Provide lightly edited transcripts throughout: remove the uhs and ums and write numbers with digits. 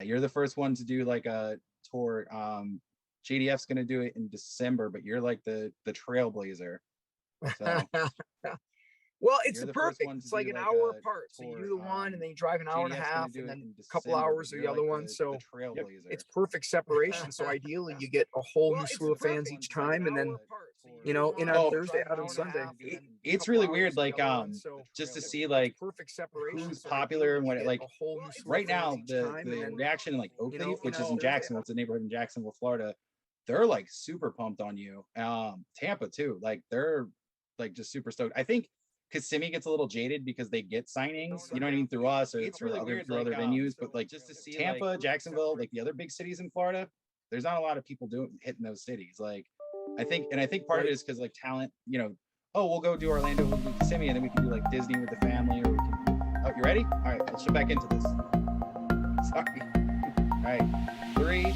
You're the first one to do like a tour. JDF's going to do it in December, but you're like the trailblazer. So well, it's the perfect. It's like an hour apart. So you do the one, and then you drive an hour and a half, and then a couple hours of the other one. So it's perfect separation. So ideally, you get a whole new slew of fans each time, and then in on Thursday, out on Sunday. It's really weird, like just to see like perfect separation. who's popular and what it like. Right now, the reaction in like Oakleaf, which is in Jacksonville, it's a neighborhood in Jacksonville, Florida. They're like super pumped on you. Tampa too, like they're like just super stoked. I think Kissimmee gets a little jaded because they get signings, you know what I mean, through us or it's really weird through other venues. But like just to see Tampa, Jacksonville, like the other big cities in Florida, there's not a lot of people hitting those cities. Like I think part of it is because like talent, oh, we'll go do Orlando, we'll do Kissimmee, and then we can do like Disney with the family, or we can. Oh, you ready? All right, let's jump back into this. Sorry. All right, 3.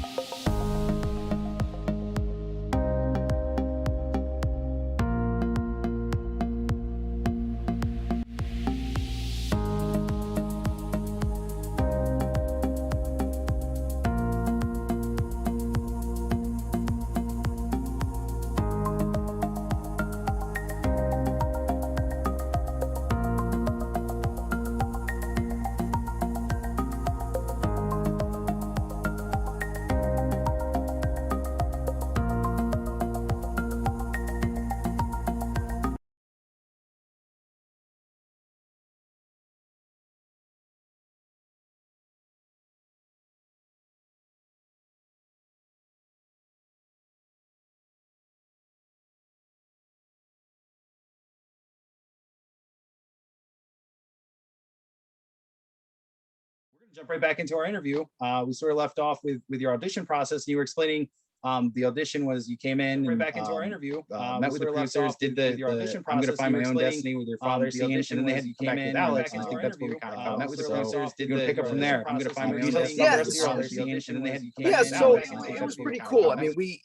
Jump right back into our interview. We sort of left off with your audition process. You were explaining the audition was you came in right back into our interview, met with the producers, did the audition process. I'm going to find my own destiny with your father scene, and then they had you come back with Alex, and I think that's where we kind of met with the producers. Did the pick up from there. I'm going to find my own destiny with your father scene, and then they had you come back with Alex. So it was pretty cool. I mean, we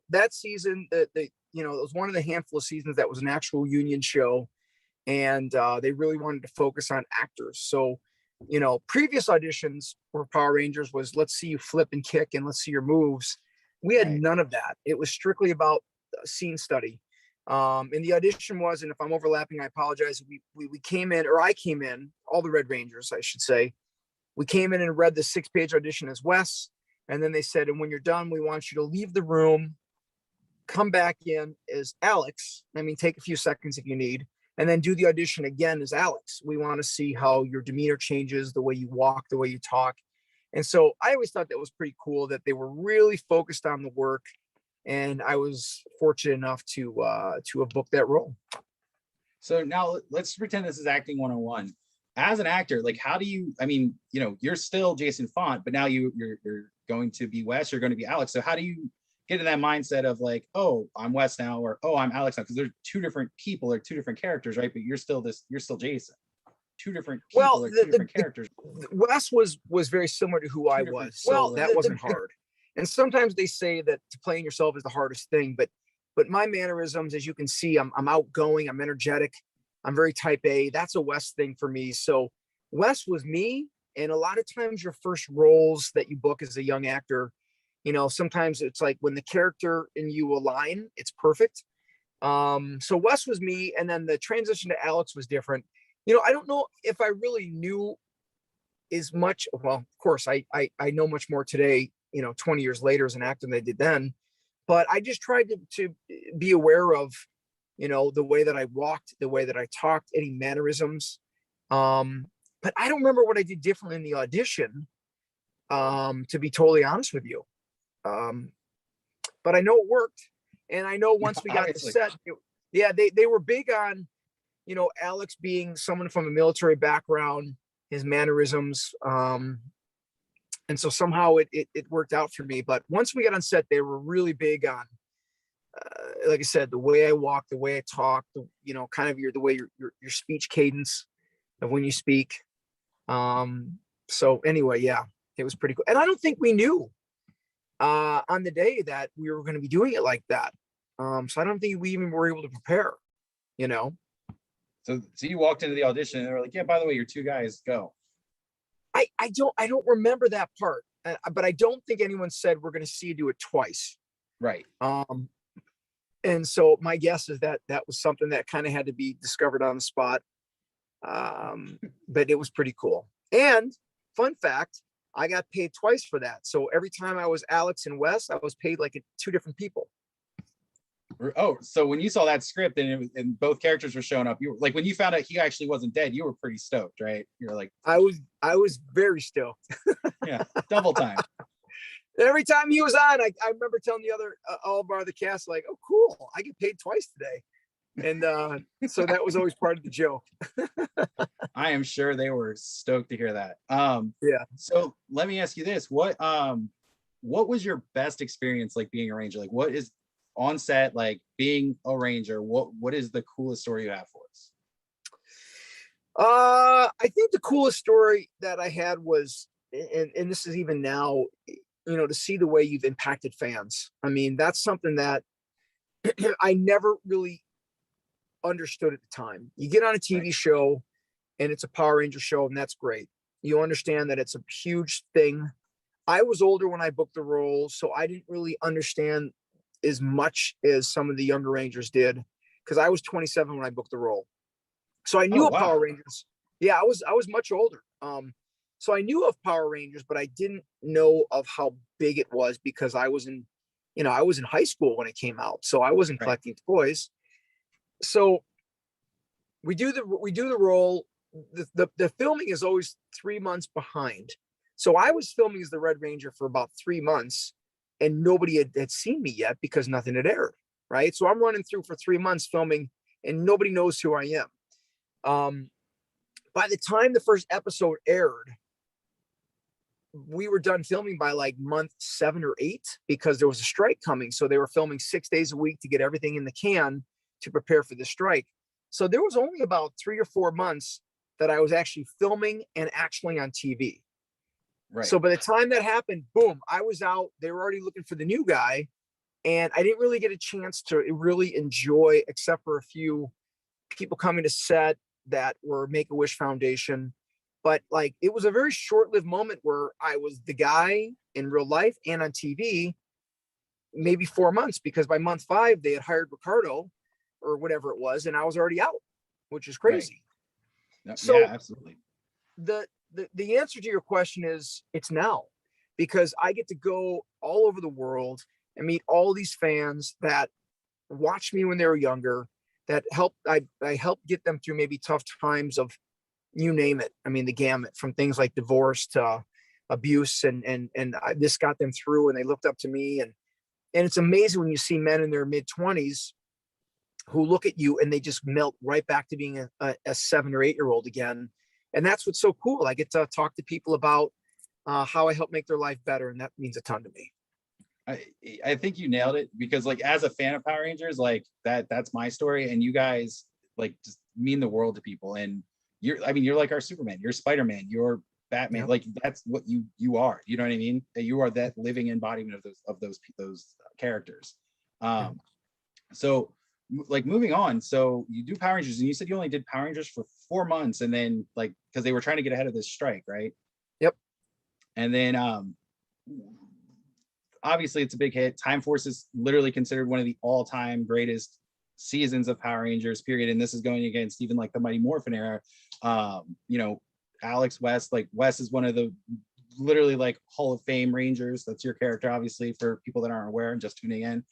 that season that it was one of the handful of seasons that was an actual union show, and they really wanted to focus on actors. So previous auditions for Power Rangers was let's see you flip and kick and let's see your moves. We had none of that. It was strictly about scene study. And the audition was, and if I'm overlapping, I apologize. We came in, or I came in, all the Red Rangers, I should say. We came in and read the 6-page audition as Wes. And then they said, and when you're done, we want you to leave the room, come back in as Alex. I mean, take a few seconds if you need. And then do the audition again as Alex. We want to see how your demeanor changes, the way you walk, the way you talk. And so I always thought that was pretty cool that they were really focused on the work. And I was fortunate enough to have booked that role. So now let's pretend this is acting 101. As an actor, like how do you, I mean, you're still Jason Faunt, but now you're going to be Wes, you're going to be Alex. So how do you get in that mindset of like, oh, I'm Wes now, or oh, I'm Alex now, because they're two different people or two different characters, right? But you're still Jason. Two different people or two different characters. Wes was very similar to who I was, so that wasn't hard. And sometimes they say that to playing yourself is the hardest thing, but my mannerisms, as you can see, I'm outgoing, I'm energetic, I'm very type A. That's a Wes thing for me. So Wes was me, and a lot of times your first roles that you book as a young actor, sometimes it's like when the character and you align, it's perfect. So Wes was me, and then the transition to Alex was different. I don't know if I really knew as much. Well, of course, I know much more today, 20 years later as an actor than I did then. But I just tried to be aware of, the way that I walked, the way that I talked, any mannerisms. But I don't remember what I did differently in the audition, to be totally honest with you. But I know it worked. And I know once we got to set, they were big on, Alex being someone from a military background, his mannerisms. And so somehow it worked out for me. But once we got on set, they were really big on, like I said, the way I walk, the way I talk, kind of the way your speech cadence of when you speak. So anyway, yeah, it was pretty cool. And I don't think we knew on the day that we were going to be doing it like that. So I don't think we even were able to prepare, So you walked into the audition and they were like, yeah, by the way, you're two guys, go. I don't remember that part. but I don't think anyone said we're going to see you do it twice. Right. And so my guess is that that was something that kind of had to be discovered on the spot. But it was pretty cool. And fun fact, I got paid twice for that. So every time I was Alex and Wes, I was paid like two different people. Oh, so when you saw that script and both characters were showing up, you were like, when you found out he actually wasn't dead, you were pretty stoked, right? You were like, I was very stoked. Yeah, double time. Every time he was on, I remember telling the other all of the cast, like, "Oh, cool, I get paid twice today," and so that was always part of the joke. I am sure they were stoked to hear that. Yeah. So let me ask you this: what was your best experience like being a ranger? Like, what is on set like being a ranger? What is the coolest story you have for us? I think the coolest story that I had was, and this is even now, to see the way you've impacted fans. I mean, that's something that I never really understood at the time. You get on a TV show and it's a Power Ranger show, and that's great. You understand that it's a huge thing. I was older when I booked the role, so I didn't really understand as much as some of the younger Rangers did, because I was 27 when I booked the role. So I knew of Power Rangers. Yeah, I was much older. So I knew of Power Rangers, but I didn't know of how big it was, because I was in high school when it came out. So I wasn't collecting toys. So we do the role. The filming is always 3 months behind. So I was filming as the Red Ranger for about 3 months, and nobody had seen me yet because nothing had aired. Right. So I'm running through for 3 months filming, and nobody knows who I am. By the time the first episode aired, we were done filming by like month 7 or 8, because there was a strike coming. So they were filming 6 days a week to get everything in the can to prepare for the strike. So there was only about 3 or 4 months that I was actually filming and actually on TV. Right. So by the time that happened, boom, I was out. They were already looking for the new guy. And I didn't really get a chance to really enjoy, except for a few people coming to set that were Make-A-Wish Foundation. But like, it was a very short-lived moment where I was the guy in real life and on TV, maybe 4 months, because by month 5, they had hired Ricardo or whatever it was, and I was already out, which is crazy. Right. So yeah, absolutely. The answer to your question is it's now, because I get to go all over the world and meet all these fans that watched me when they were younger, that I helped get them through maybe tough times of, you name it. I mean, the gamut, from things like divorce to abuse, and this got them through, and they looked up to me. And it's amazing when you see men in their mid-20s who look at you and they just melt right back to being a 7 or 8-year-old again. And that's what's so cool. I get to talk to people about how I help make their life better, and that means a ton to me. I think you nailed it, because like, as a fan of Power Rangers, like that's my story, and you guys like just mean the world to people. And you're like our Superman, you're Spider-Man, you're Batman. Yep. Like, that's what you are. You know what I mean? You are that living embodiment of those characters. So like, moving on. So you do Power Rangers, and you said you only did Power Rangers for 4 months, and then like, because they were trying to get ahead of this strike, right? Yep. And then obviously it's a big hit. Time Force is literally considered one of the all-time greatest seasons of Power Rangers, period. And this is going against even like the Mighty Morphin era. Alex, Wes, like Wes is one of the literally like Hall of Fame Rangers. That's your character, obviously, for people that aren't aware and just tuning in.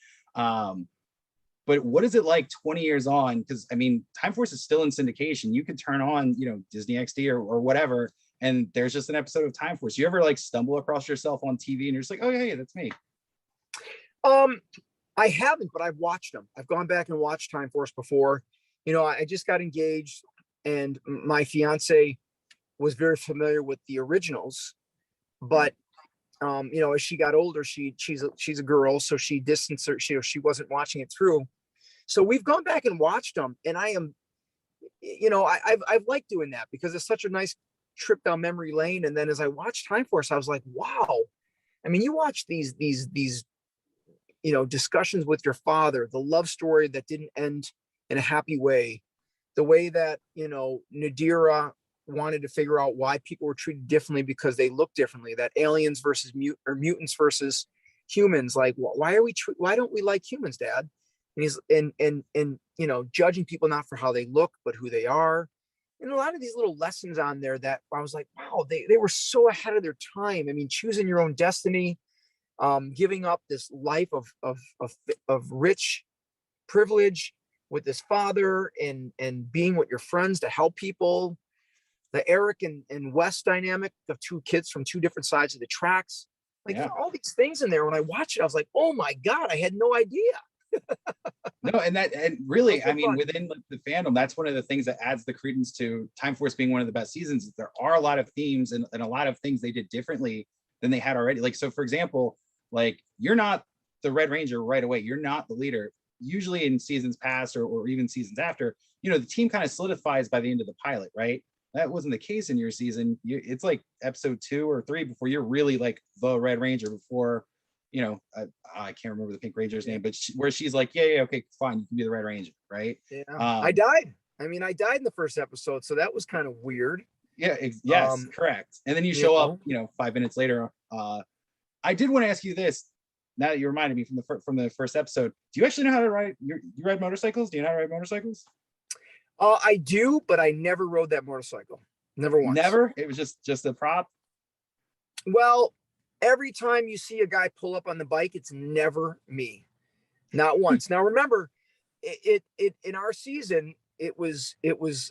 But what is it like 20 years on? Because I mean, Time Force is still in syndication. You could turn on, Disney XD or whatever, and there's just an episode of Time Force. You ever like stumble across yourself on TV and you're just like, oh yeah, that's me? I haven't, but I've watched them. I've gone back and watched Time Force before. I just got engaged, and my fiance was very familiar with the originals, but as she got older, she's a girl, so she distanced her. She wasn't watching it through. So we've gone back and watched them, and I am, I've liked doing that, because it's such a nice trip down memory lane. And then as I watched Time Force, I was like, wow. I mean, you watch these discussions with your father, the love story that didn't end in a happy way, the way that Nadira wanted to figure out why people were treated differently because they look differently, that aliens versus mutants versus humans. Like, why don't we like humans, Dad? And he's, and, you know, judging people not for how they look, but who they are. And a lot of these little lessons on there that I was like, wow, they were so ahead of their time. I mean, choosing your own destiny, giving up this life of rich privilege with this father, and being with your friends to help people. The Eric and Wes dynamic of two kids from two different sides of the tracks. Like, all these things in there. When I watched it, I was like, oh my God, I had no idea. No, and really, I mean, within like the fandom, that's one of the things that adds the credence to Time Force being one of the best seasons. Is there are a lot of themes and a lot of things they did differently than they had already. Like, so for example, like, you're not the Red Ranger right away. You're not the leader. Usually in seasons past or even seasons after, you know, the team kind of solidifies by the end of the pilot, right? That wasn't the case in your season. It's like episode 2 or 3 before you're really like the Red Ranger, before, you know, I can't remember the Pink Ranger's name, but where she's like, yeah, okay, fine, you can be the Red Ranger, right? Yeah. I died. I mean, I died in the first episode, so that was kind of weird. Yeah, yes, correct. And then you show up, you know, 5 minutes later. I did want to ask you this. Now that you reminded me from the first episode, do you actually know how to ride? You ride motorcycles? Do you know how to ride motorcycles? I do, but I never rode that motorcycle. Never once. Never? It was just a prop? Well, every time you see a guy pull up on the bike, it's never me. Not once. Now remember, it in our season, it was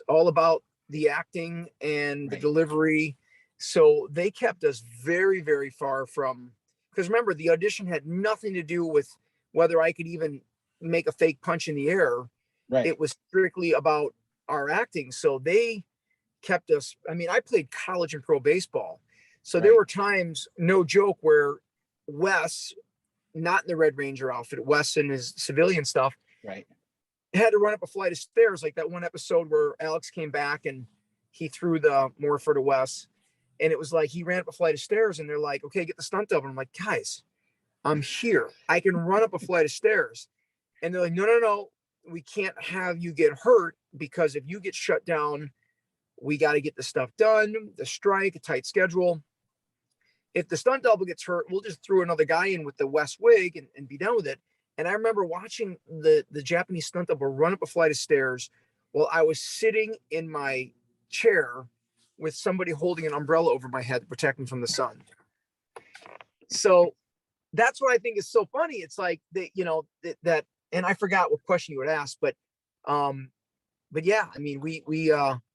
all about the acting and the delivery. So they kept us very, very far from, because remember, the audition had nothing to do with whether I could even make a fake punch in the air. Right. It was strictly about our acting. So they kept us, I mean, I played college and pro baseball. So there were times, no joke, where Wes, not in the Red Ranger outfit, Wes in his civilian stuff, had to run up a flight of stairs, like that one episode where Alex came back and he threw the morpher to Wes. And it was like, he ran up a flight of stairs and they're like, okay, get the stunt double. And I'm like, guys, I'm here. I can run up a flight of stairs. And they're like, no, we can't have you get hurt, because if you get shut down, we got to get the stuff done, the strike, a tight schedule. If the stunt double gets hurt, we'll just throw another guy in with the West wig and be done with it. And I remember watching the Japanese stunt double run up a flight of stairs while I was sitting in my chair with somebody holding an umbrella over my head to protect me from the sun. So that's what I think is so funny. It's like that, and I forgot what question you had asked, but yeah, I mean, we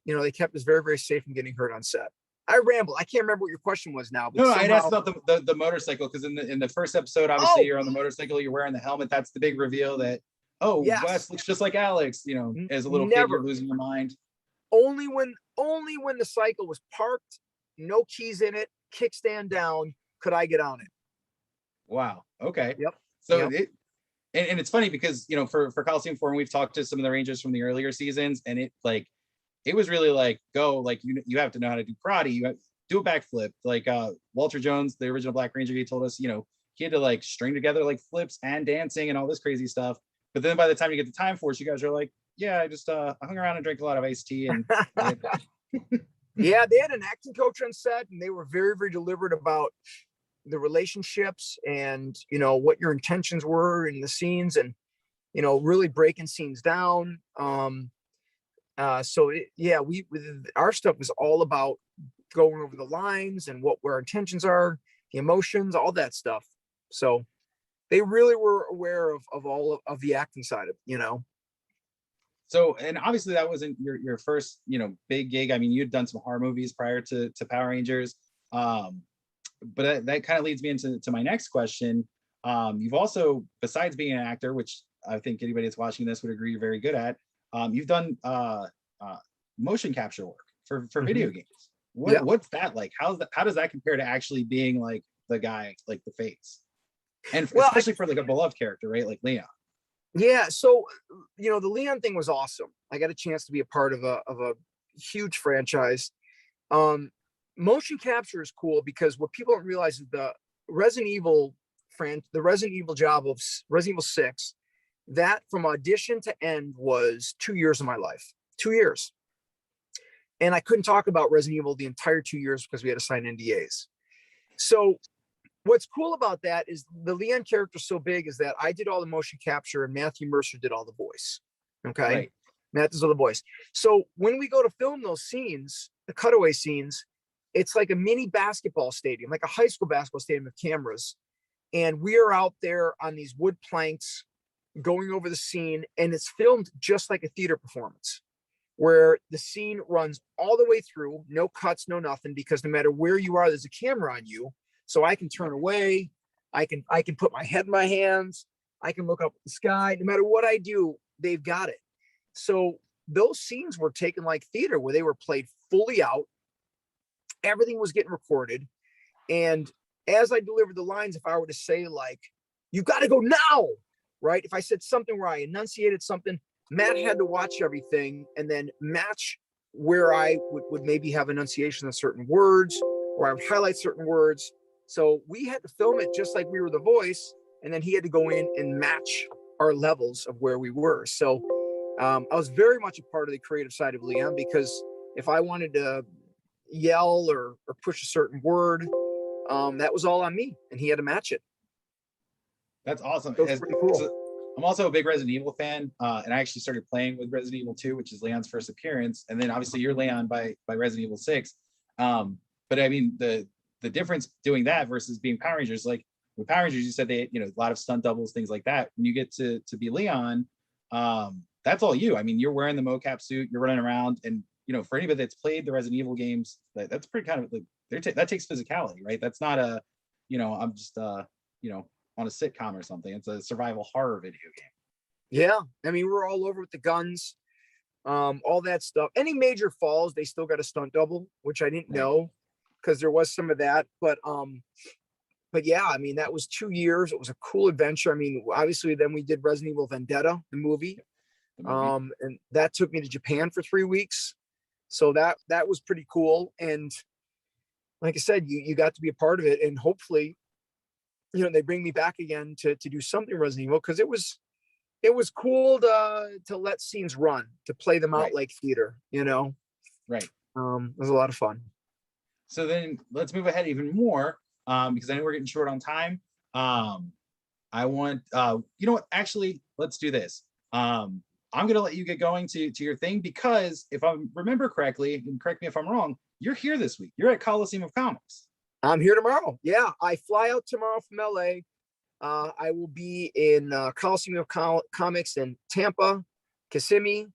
they kept us very, very safe from getting hurt on set. I ramble. I can't remember what your question was now. But no, I'd asked about the motorcycle, because in the first episode, obviously you're on the motorcycle, you're wearing the helmet. That's the big reveal that, Wes looks just like Alex, you know, as a little kid, you're losing your mind. Only when the cycle was parked, no keys in it, kickstand down, could I get on it. Wow. Okay. Yep. So and it's funny because, you know, for Coliseum Forum, we've talked to some of the Rangers from the earlier seasons, and it was really like, go, like, you have to know how to do karate, you have to do a backflip. Like Walter Jones, the original Black Ranger, he told us, you know, he had to like string together like flips and dancing and all this crazy stuff. But then by the time you get to Time Force, you guys are like, yeah, I just I hung around and drank a lot of iced tea. And yeah, they had an acting coach on set, and they were very, very deliberate about the relationships and, you know, what your intentions were in the scenes, and, you know, really breaking scenes down. Our stuff was all about going over the lines and what our intentions are, the emotions, all that stuff. So they really were aware of all of the acting side of, you know. So, and obviously that wasn't your first, you know, big gig. I mean, you'd done some horror movies prior to Power Rangers. But that kind of leads me into my next question. You've also, besides being an actor, which I think anybody that's watching this would agree you're very good at, you've done motion capture work for video games. What's that like? How does that compare to actually being like the guy, like the face? And especially for like a beloved character, right? Like Leon. Yeah. So, you know, the Leon thing was awesome. I got a chance to be a part of a huge franchise. Motion capture is cool because what people don't realize is the Resident Evil job of Resident Evil 6, that from audition to end was 2 years of my life. 2 years. And I couldn't talk about Resident Evil the entire 2 years because we had to sign NDAs. So what's cool about that is the Leon character is so big is that I did all the motion capture and Matthew Mercer did all the voice. Okay. Right. Matt does all the voice. So when we go to film those scenes, the cutaway scenes, it's like a mini basketball stadium, like a high school basketball stadium with cameras. And we are out there on these wood planks going over the scene, and it's filmed just like a theater performance where the scene runs all the way through, no cuts, no nothing, because no matter where you are, there's a camera on you. So I can turn away. I can put my head in my hands. I can look up at the sky. No matter what I do, they've got it. So those scenes were taken like theater where they were played fully out. Everything was getting recorded. And as I delivered the lines, if I were to say like, you got to go now, right? If I said something where I enunciated something, Matt had to watch everything and then match where I would maybe have enunciation on certain words, or I would highlight certain words. So we had to film it just like we were the voice. And then he had to go in and match our levels of where we were. So I was very much a part of the creative side of Leon, because if I wanted to yell or push a certain word, that was all on me, and he had to match it. That's awesome. That's pretty cool. So I'm also a big Resident Evil fan, and I actually started playing with Resident Evil 2, which is Leon's first appearance, and then obviously you're Leon by Resident Evil 6. But I mean, the difference doing that versus being Power Rangers, like with Power Rangers, you said they, a lot of stunt doubles, things like that. When you get to be Leon, that's all you. I mean, you're wearing the mocap suit, you're running around, and for anybody that's played the Resident Evil games, that's pretty kind of like that takes physicality, right? That's not a, I'm just on a sitcom or something. It's a survival horror video game. Yeah, I mean, we're all over with the guns, all that stuff. Any major falls, they still got a stunt double, which I didn't know, because there was some of that. But yeah, I mean, that was 2 years. It was a cool adventure. I mean, obviously, then we did Resident Evil Vendetta, the movie. And that took me to Japan for 3 weeks. So that was pretty cool. And like I said, you got to be a part of it, and hopefully, they bring me back again to do something Resident Evil, because it was cool to let scenes run, to play them out like theater, Right. It was a lot of fun. So then let's move ahead even more, because I know we're getting short on time. I want, you know what, actually, let's do this. I'm going to let you get going to your thing, because if I remember correctly, and correct me if I'm wrong, you're here this week. You're at Coliseum of Comics. I'm here tomorrow. Yeah, I fly out tomorrow from LA. I will be in Coliseum of Comics in Tampa, Kissimmee,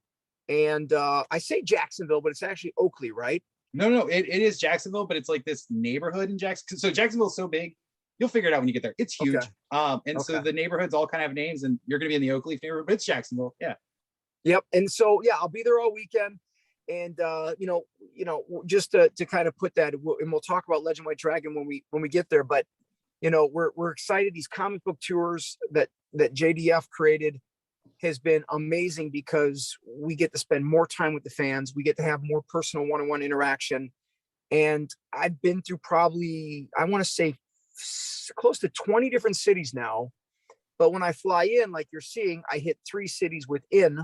and I say Jacksonville, but it's actually Oakleaf, right? No, it is Jacksonville, but it's like this neighborhood in Jacksonville. So Jacksonville's so big, you'll figure it out when you get there. It's huge. Okay. So the neighborhoods all kind of have names, and you're going to be in the Oakleaf neighborhood, but it's Jacksonville. Yeah. Yep. And so, yeah, I'll be there all weekend. And, just to kind of put that, and we'll talk about Legend White Dragon when we get there, but, we're excited. These comic book tours that JDF created has been amazing, because we get to spend more time with the fans. We get to have more personal one-on-one interaction. And I've been through probably, I want to say close to 20 different cities now. But when I fly in, like you're seeing, I hit 3 cities within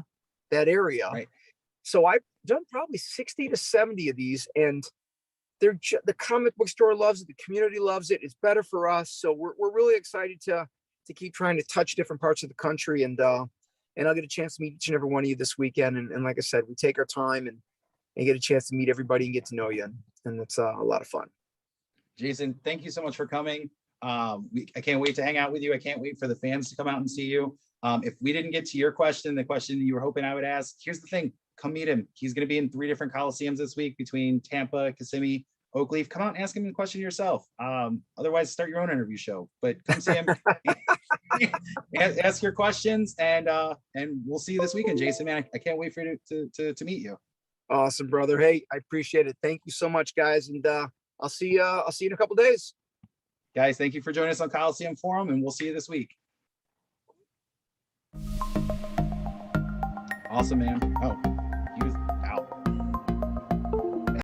that area. Right. So I've done probably 60 to 70 of these, and the comic book store loves it. The community loves it. It's better for us. So we're really excited to keep trying to touch different parts of the country. And I'll get a chance to meet each and every one of you this weekend. And like I said, we take our time and get a chance to meet everybody and get to know you. And it's a lot of fun. Jason, thank you so much for coming. I can't wait to hang out with you. I can't wait for the fans to come out and see you. If we didn't get to your question, the question you were hoping I would ask, here's the thing. Come meet him. He's going to be in 3 different Coliseums this week between Tampa, Kissimmee, Oakleaf. Come out and ask him the question yourself. Otherwise, start your own interview show. But come see him, ask your questions, and we'll see you this weekend, Jason. Man, I can't wait for you to meet you. Awesome, brother. Hey, I appreciate it. Thank you so much, guys, and I'll see you in a couple of days. Guys, thank you for joining us on Coliseum Forum, and we'll see you this week. Awesome, man. Oh.